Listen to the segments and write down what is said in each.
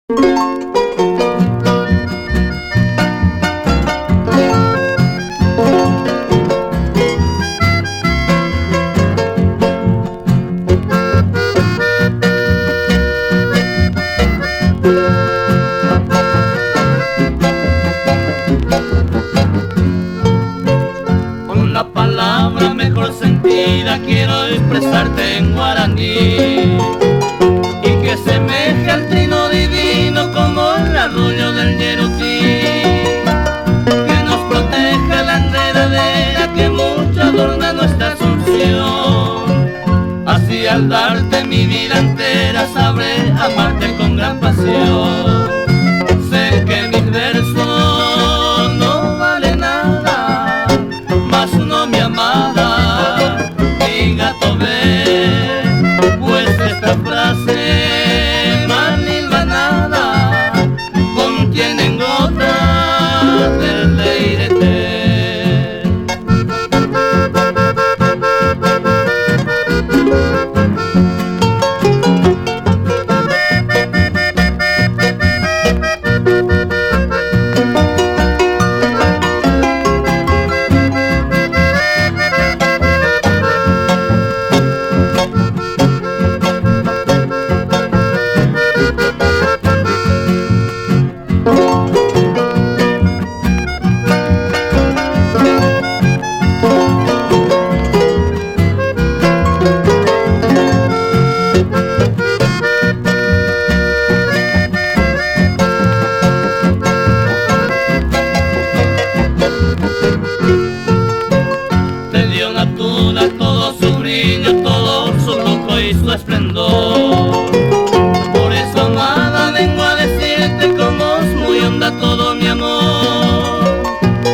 Con la palabra mejor sentida quiero expresarte en guaraní, y que semeje al trino divino como el arrullo del Yerutí, que nos proteja la enredadera que mucho adorna nuestra Asunción. Así al darte mi vida entera sabré amarte con gran pasión. Sé que mis versos no valen nada, mas no mi amada, mi gato ve, pues esta frase mal hilvanada contienen gotas del leirete. Todo su brillo, todo su lujo y su esplendor. Por eso, amada, vengo a decirte como es muy honda todo mi amor.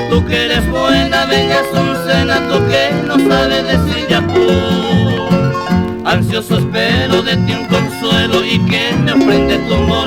Tú que eres buena, bella Azucena, tú que no sabes decir Yapú. Ansioso espero de ti un consuelo y que me ofrende tu amor.